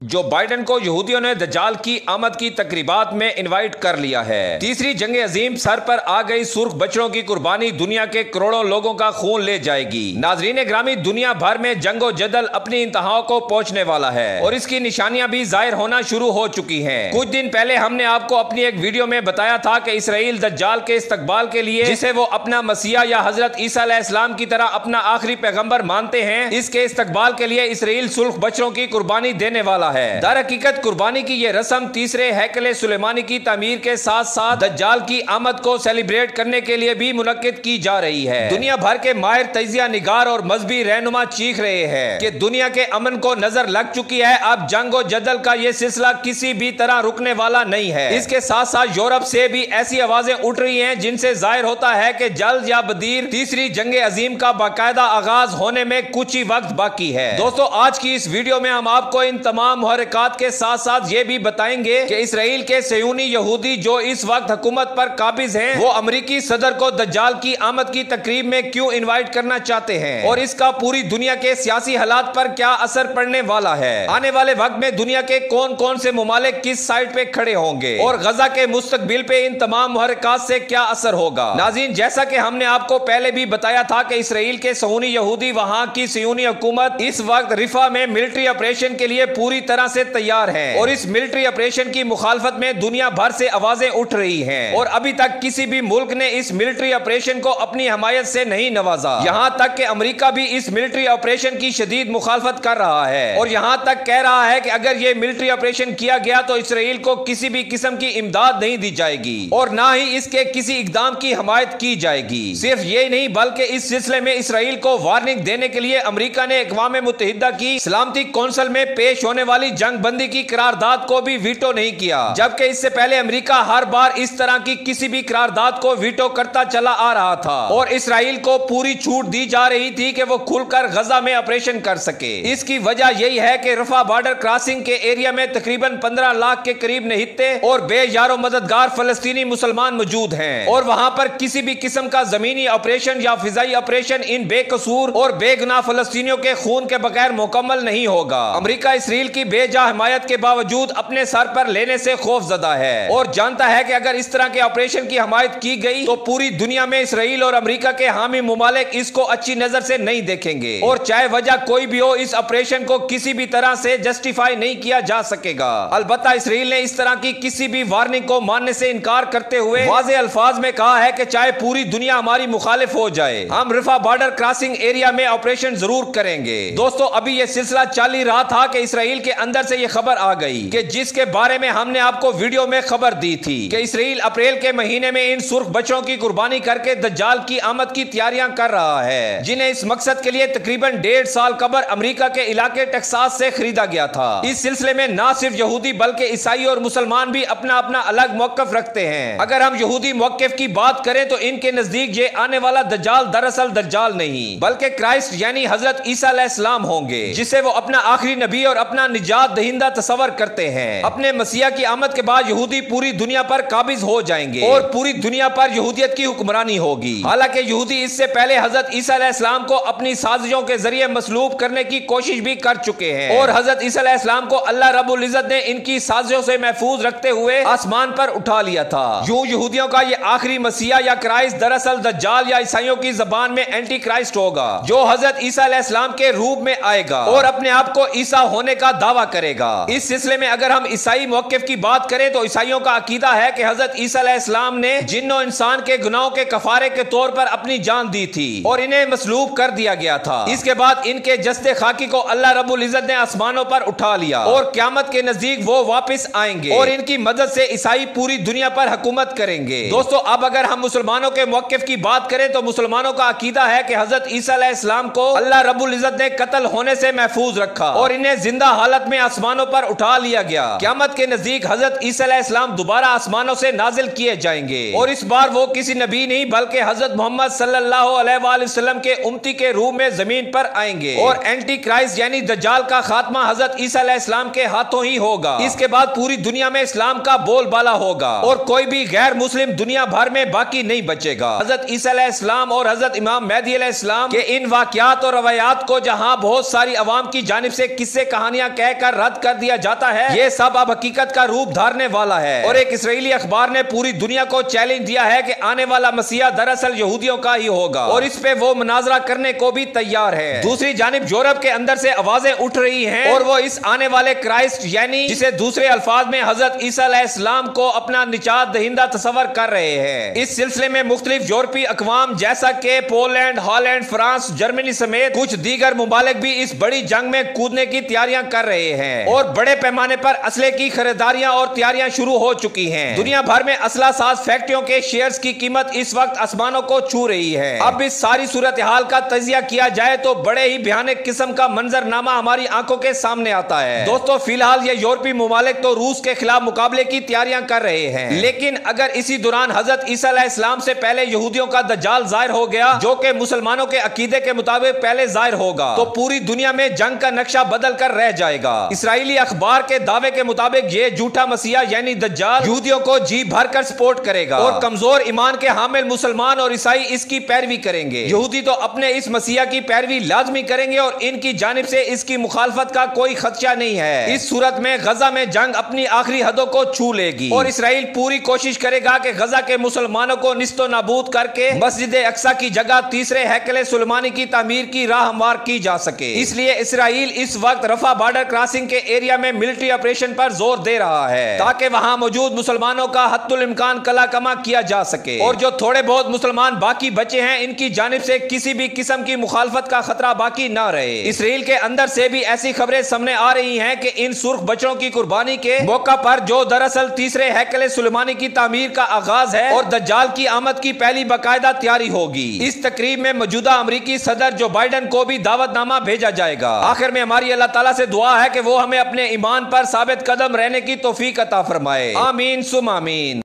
Joe Biden کو یہودیوں نے دجال کی آمد کی تقریبات میں انوائٹ کر لیا ہے۔ تیسری جنگ عظیم سر پر آ گئی، سرخ بچڑوں کی قربانی دنیا کے کروڑوں لوگوں کا خون لے جائے گی۔ ناظرین گرامی، دنیا بھر میں جنگ و جدل اپنی انتہا کو پہنچنے والا ہے اور اس کی نشانیاں بھی ظاہر ہونا شروع ہو چکی ہیں۔ کچھ دن پہلے ہم نے آپ کو اپنی ایک ویڈیو میں بتایا تھا کہ اسرائیل دجال کے استقبال کے لیے، جسے وہ اپنا مسیح یا حضرت عیسیٰ علیہ السلام کی طرح اپنا آخری پیغمبر مانتے ہیں، اس کے استقبال کے لیے اسرائیل سرخ بچڑوں کی قربانی دینے والا ہے۔ در حقیقت قربانی کی یہ رسم تیسرے ہیکل سلیمانی کی تعمیر کے ساتھ ساتھ دجال کی آمد کو سیلیبریٹ کرنے کے لیے بھی منعقد کی جا رہی ہے۔ دنیا بھر کے ماہر تجزیہ نگار اور مذہبی رہنما چیخ رہے ہیں کہ دنیا کے امن کو نظر لگ چکی ہے، اب جنگ و جدل کا یہ سلسلہ کسی بھی طرح رکنے والا نہیں ہے۔ اس کے ساتھ ساتھ یورپ سے بھی ایسی آوازیں اٹھ رہی ہیں جن سے ظاہر ہوتا ہے کہ جلد یا بدیر تیسری جنگ عظیم کا باقاعدہ آغاز ہونے میں کچھ ہی وقت باقی ہے۔ دوستو، آج کی اس ویڈیو میں ہم آپ کو ان تمام محرکات کے ساتھ ساتھ یہ بھی بتائیں گے کہ اسرائیل کے صہیونی یہودی جو اس وقت حکومت پر قابض ہیں، وہ امریکی صدر کو دجال کی آمد کی تقریب میں کیوں انوائٹ کرنا چاہتے ہیں اور اس کا پوری دنیا کے سیاسی حالات پر کیا اثر پڑنے والا ہے۔ آنے والے وقت میں دنیا کے کون کون سے ممالک کس سائٹ پہ کھڑے ہوں گے اور غزہ کے مستقبل پہ ان تمام محرکات سے کیا اثر ہوگا۔ ناظرین، جیسا کہ ہم نے آپ کو پہلے بھی بتایا تھا کہ اسرائیل کے صہیونی یہودی، وہاں کی صہیونی حکومت اس وقت رفح میں ملٹری آپریشن کے لیے پوری طرح سے تیار ہے اور اس ملٹری آپریشن کی مخالفت میں دنیا بھر سے آوازیں اٹھ رہی ہیں اور ابھی تک کسی بھی ملک نے اس ملٹری آپریشن کو اپنی حمایت سے نہیں نوازا۔ یہاں تک کہ امریکہ بھی اس ملٹری آپریشن کی شدید مخالفت کر رہا ہے اور یہاں تک کہہ رہا ہے کہ اگر یہ ملٹری آپریشن کیا گیا تو اسرائیل کو کسی بھی قسم کی امداد نہیں دی جائے گی اور نہ ہی اس کے کسی اقدام کی حمایت کی جائے گی۔ صرف یہ نہیں بلکہ اس سلسلے میں اسرائیل کو وارننگ دینے کے لیے امریکہ نے اقوام متحدہ کی سلامتی کونسل میں پیش ہونے والی جنگ بندی کی قرارداد کو بھی ویٹو نہیں کیا، جبکہ اس سے پہلے امریکہ ہر بار اس طرح کی کسی بھی قرارداد کو ویٹو کرتا چلا آ رہا تھا اور اسرائیل کو پوری چھوٹ دی جا رہی تھی کہ وہ کھل کر غزہ میں آپریشن کر سکے۔ اس کی وجہ یہی ہے کہ رفح بارڈر کراسنگ کے ایریا میں تقریباً 15 لاکھ کے قریب نہتے اور بے یار و مددگار فلسطینی مسلمان موجود ہیں اور وہاں پر کسی بھی قسم کا زمینی آپریشن یا فضائی آپریشن ان بے قصور اور بے گناہ فلسطینیوں کے خون کے بغیر مکمل نہیں ہوگا۔ امریکہ اسرائیل کی بے جا حمایت کے باوجود اپنے سر پر لینے سے خوف زدہ ہے اور جانتا ہے کہ اگر اس طرح کے آپریشن کی حمایت کی گئی تو پوری دنیا میں اسرائیل اور امریکہ کے حامی ممالک اس کو اچھی نظر سے نہیں دیکھیں گے اور چاہے وجہ کوئی بھی ہو، اس آپریشن کو کسی بھی طرح سے جسٹیفائی نہیں کیا جا سکے گا۔ البتہ اسرائیل نے اس طرح کی کسی بھی وارننگ کو ماننے سے انکار کرتے ہوئے واضح الفاظ میں کہا ہے کہ چاہے پوری دنیا ہماری مخالف ہو جائے، ہم رفح بارڈر کراسنگ ایریا میں آپریشن ضرور کریں گے۔ دوستو، ابھی یہ سلسلہ چل ہی رہا تھا کہ اسرائیل کے اندر سے یہ خبر آ گئی کہ جس کے بارے میں ہم نے آپ کو ویڈیو میں خبر دی تھی کہ اسرائیل اپریل کے مہینے میں ان سرخ بچوں کی قربانی کر کے دجال کی آمد کی تیاریاں کر رہا ہے، جنہیں اس مقصد کے لیے تقریباً 1.5 سال قبل امریکہ کے علاقے ٹیکساس سے خریدا گیا تھا۔ اس سلسلے میں نہ صرف یہودی بلکہ عیسائی اور مسلمان بھی اپنا اپنا الگ موقف رکھتے ہیں۔ اگر ہم یہودی موقف کی بات کریں تو ان کے نزدیک یہ آنے والا دجال دراصل دجال نہیں بلکہ کرائسٹ یعنی حضرت عیسیٰ علیہ السلام ہوں گے، جسے وہ اپنا آخری نبی اور اپنا نجات دہندہ تصور کرتے ہیں۔ اپنے مسیح کی آمد کے بعد یہودی پوری دنیا پر قابض ہو جائیں گے اور پوری دنیا پر یہودیت کی حکمرانی ہوگی۔ حالانکہ یہودی اس سے پہلے حضرت عیسیٰ علیہ السلام کو اپنی سازشوں کے ذریعے مسلوب کرنے کی کوشش بھی کر چکے ہیں اور حضرت عیسیٰ علیہ السلام کو اللہ رب العزت نے ان کی سازشوں سے محفوظ رکھتے ہوئے آسمان پر اٹھا لیا تھا۔ یوں یہودیوں کا یہ آخری مسیح یا کرائسٹ دراصل دجال یا عیسائیوں کی زبان میں اینٹی کرائسٹ ہوگا، جو حضرت عیسیٰ علیہ السلام کے روپ میں آئے گا اور اپنے آپ کو عیسیٰ ہونے کا دعویٰ کرے گا۔ اس سلسلے میں اگر ہم عیسائی موقف کی بات کریں تو عیسائیوں کا عقیدہ ہے کہ حضرت عیسیٰ علیہ السلام نے جن و انسان کے گناہوں کے کفارے کے طور پر اپنی جان دی تھی اور انہیں مصلوب کر دیا گیا تھا۔ اس کے بعد ان کے جسد خاکی کو اللہ رب العزت نے آسمانوں پر اٹھا لیا اور قیامت کے نزدیک وہ واپس آئیں گے اور ان کی مدد سے عیسائی پوری دنیا پر حکومت کریں گے۔ دوستو، اب اگر ہم مسلمانوں کے موقف کی بات کریں تو مسلمانوں کا عقیدہ ہے کہ حضرت عیسیٰ علیہ السلام کو اللہ رب العزت نے قتل ہونے سے محفوظ رکھا اور انہیں زندہ حالت میں آسمانوں پر اٹھا لیا گیا۔ قیامت کے نزدیک حضرت عیسیٰ علیہ السلام دوبارہ آسمانوں سے نازل کیے جائیں گے اور اس بار وہ کسی نبی نہیں بلکہ حضرت محمد صلی اللہ علیہ وآلہ وسلم کے امتی کے روح میں زمین پر آئیں گے اور اینٹی کرائسٹ یعنی دجال کا خاتمہ حضرت عیسیٰ علیہ السلام کے ہاتھوں ہی ہوگا۔ اس کے بعد پوری دنیا میں اسلام کا بول بالا ہوگا اور کوئی بھی غیر مسلم دنیا بھر میں باقی نہیں بچے گا۔ حضرت عیسیٰ علیہ السلام اور حضرت امام مہدی علیہ السلام کے ان واقعات اور روایات کو جہاں بہت ساری عوام کی جانب سے قصے کہانیاں کہہ کہہ کر رد کر دیا جاتا ہے، یہ سب اب حقیقت کا روپ دھارنے والا ہے۔ اور ایک اسرائیلی اخبار نے پوری دنیا کو چیلنج دیا ہے کہ آنے والا مسیح دراصل یہودیوں کا ہی ہوگا، اور اس پہ وہ مناظرہ کرنے کو بھی تیار ہے۔ دوسری جانب یورپ کے اندر سے آوازیں اٹھ رہی ہیں اور وہ اس آنے والے کرائسٹ، یعنی جسے دوسرے الفاظ میں حضرت عیسیٰ علیہ السلام کو اپنا نجات دہندہ تصور کر رہے ہیں۔ اس سلسلے میں مختلف یورپی اقوام جیسا کہ پولینڈ، ہالینڈ، فرانس، جرمنی سمیت کچھ دیگر ممالک بھی اس بڑی جنگ میں کودنے کی تیاریاں کر رہے ہیں، اور بڑے پیمانے پر اسلحے کی خریداریاں اور تیاریاں شروع ہو چکی ہیں۔ دنیا بھر میں اسلحہ ساز فیکٹریوں کے شیئرز کی قیمت اس وقت آسمانوں کو چھو رہی ہے۔ اب اس ساری صورتحال کا تجزیہ کیا جائے تو بڑے ہی بھیانک قسم کا منظرنامہ ہماری آنکھوں کے سامنے آتا ہے۔ دوستو، فی الحال یہ یورپی ممالک تو روس کے خلاف مقابلے کی تیاریاں کر رہے ہیں، لیکن اگر اسی دوران حضرت عیسیٰ علیہ السلام سے پہلے یہودیوں کا دجال ظاہر ہو گیا، جو کہ مسلمانوں کے عقیدے کے مطابق پہلے ظاہر ہوگا، تو پوری دنیا میں جنگ کا نقشہ بدل کر رہ جائے گا۔ اسرائیلی اخبار کے دعوے کے مطابق یہ جھوٹا مسیح یعنی دجال یہودیوں کو جی بھر کر سپورٹ کرے گا، اور کمزور ایمان کے حامل مسلمان اور عیسائی اس کی پیروی کریں گے۔ یہودی تو اپنے اس مسیح کی پیروی لازمی کریں گے، اور ان کی جانب سے اس کی مخالفت کا کوئی خدشہ نہیں ہے۔ اس صورت میں غزہ میں جنگ اپنی آخری حدوں کو چھو لے گی، اور اسرائیل پوری کوشش کرے گا کہ غزہ کے مسلمانوں کو نیست و نابود کر کے مسجد اقصی کی جگہ تیسرے ہیکل سلیمانی کی تعمیر کی راہ ہموار کی جا سکے۔ اس لیے اسرائیل اس وقت رفح بارڈر کراسنگ کے ایریا میں ملٹری آپریشن پر زور دے رہا ہے، تاکہ وہاں موجود مسلمانوں کا حتی الامکان قلع کما کیا جا سکے، اور جو تھوڑے بہت مسلمان باقی بچے ہیں ان کی جانب سے کسی بھی قسم کی مخالفت کا خطرہ باقی نہ رہے۔ اسرائیل کے اندر سے بھی ایسی خبریں سامنے آ رہی ہیں کہ ان سرخ بچوں کی قربانی کے موقع پر، جو دراصل تیسرے ہیکل سلیمانی کی تعمیر کا آغاز ہے اور دجال کی آمد کی پہلی باقاعدہ تیاری ہوگی، اس تقریب میں موجودہ امریکی صدر جو بائیڈن کو بھی دعوت نامہ بھیجا جائے گا۔ آخر میں ہماری اللہ تعالیٰ سے دعا ہے کہ وہ ہمیں اپنے ایمان پر ثابت قدم رہنے کی توفیق عطا فرمائے۔ آمین ثم آمین۔